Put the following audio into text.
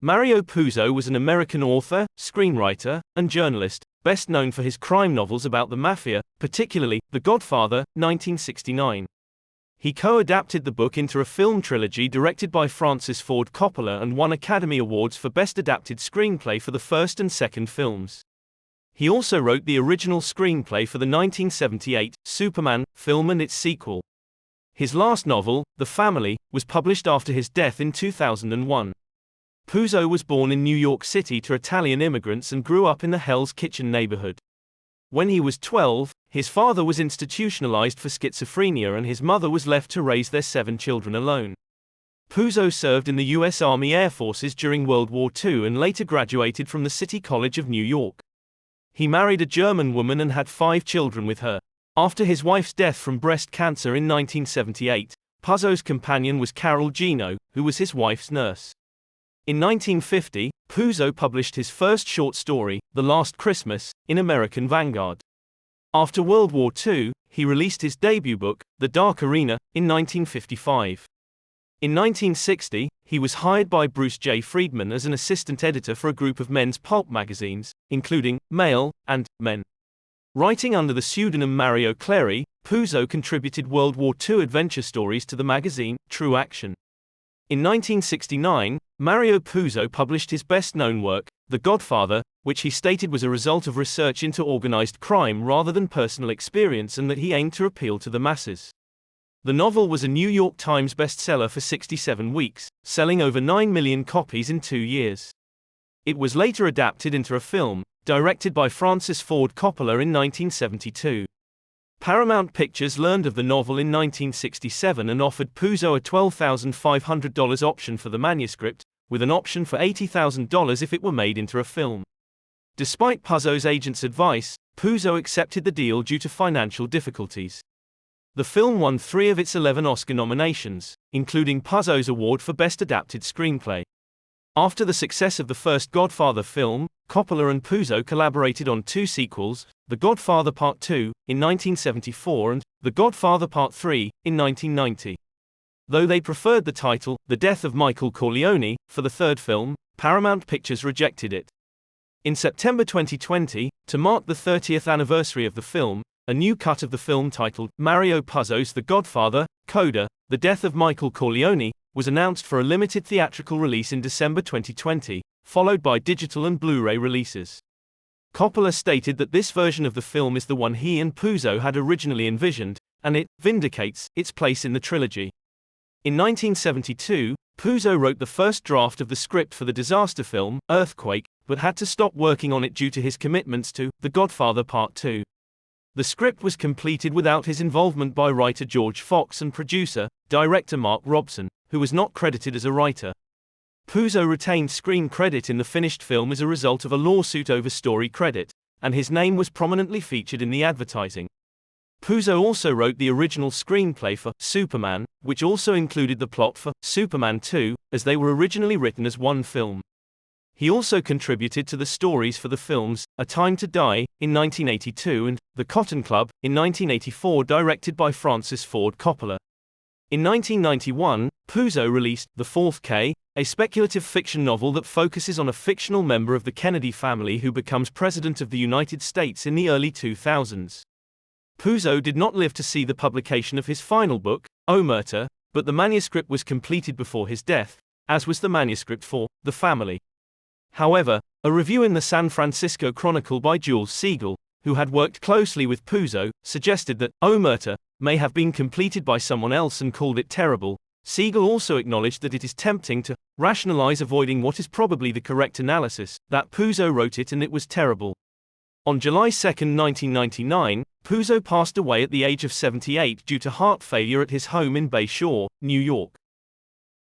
Mario Puzo was an American author, screenwriter, and journalist, best known for his crime novels about the Mafia, particularly The Godfather, 1969. He co-adapted the book into a film trilogy directed by Francis Ford Coppola and won Academy Awards for Best Adapted Screenplay for the first and second films. He also wrote the original screenplay for the 1978 Superman film and its sequel. His last novel, The Family, was published after his death in 2001. Puzo was born in New York City to Italian immigrants and grew up in the Hell's Kitchen neighborhood. When he was 12, his father was institutionalized for schizophrenia and his mother was left to raise their 7 children alone. Puzo served in the U.S. Army Air Forces during World War II and later graduated from the City College of New York. He married a German woman and had 5 children with her. After his wife's death from breast cancer in 1978, Puzo's companion was Gino, who was his wife's nurse. In 1950, Puzo published his first short story, The Last Christmas, in American Vanguard. After World War II, he released his debut book, The Dark Arena, in 1955. In 1960, he was hired by Bruce J. Friedman as an assistant editor for a group of men's pulp magazines, including Male and Men. Writing under the pseudonym Mario Clary, Puzo contributed World War II adventure stories to the magazine, True Action. In 1969, Mario Puzo published his best-known work, The Godfather, which he stated was a result of research into organized crime rather than personal experience and that he aimed to appeal to the masses. The novel was a New York Times bestseller for 67 weeks, selling over 9 million copies in 2 years. It was later adapted into a film, directed by Francis Ford Coppola in 1972. Paramount Pictures learned of the novel in 1967 and offered Puzo a $12,500 option for the manuscript, with an option for $80,000 if it were made into a film. Despite Puzo's agent's advice, Puzo accepted the deal due to financial difficulties. The film won 3 of its 11 Oscar nominations, including Puzo's award for Best Adapted Screenplay. After the success of the first Godfather film, Coppola and Puzo collaborated on 2 sequels, The Godfather Part 2, in 1974 and The Godfather Part 3, in 1990. Though they preferred the title, The Death of Michael Corleone, for the third film, Paramount Pictures rejected it. In September 2020, to mark the 30th anniversary of the film, a new cut of the film titled Mario Puzo's The Godfather, Coda, The Death of Michael Corleone, was announced for a limited theatrical release in December 2020, followed by digital and Blu-ray releases. Coppola stated that this version of the film is the one he and Puzo had originally envisioned, and it vindicates its place in the trilogy. In 1972, Puzo wrote the first draft of the script for the disaster film, Earthquake, but had to stop working on it due to his commitments to The Godfather Part 2. The script was completed without his involvement by writer George Fox and producer, director Mark Robson, who was not credited as a writer. Puzo retained screen credit in the finished film as a result of a lawsuit over story credit, and his name was prominently featured in the advertising. Puzo also wrote the original screenplay for Superman, which also included the plot for Superman 2, as they were originally written as one film. He also contributed to the stories for the films A Time to Die, in 1982 and The Cotton Club, in 1984 directed by Francis Ford Coppola. In 1991, Puzo released The Fourth K, a speculative fiction novel that focuses on a fictional member of the Kennedy family who becomes President of the United States in the early 2000s. Puzo did not live to see the publication of his final book, Omerta, but the manuscript was completed before his death, as was the manuscript for The Family. However, a review in the San Francisco Chronicle by Jules Siegel, who had worked closely with Puzo, suggested that Omerta may have been completed by someone else and called it terrible. Siegel also acknowledged that it is tempting to rationalize avoiding what is probably the correct analysis, that Puzo wrote it and it was terrible. On July 2, 1999, Puzo passed away at the age of 78 due to heart failure at his home in Bay Shore, New York.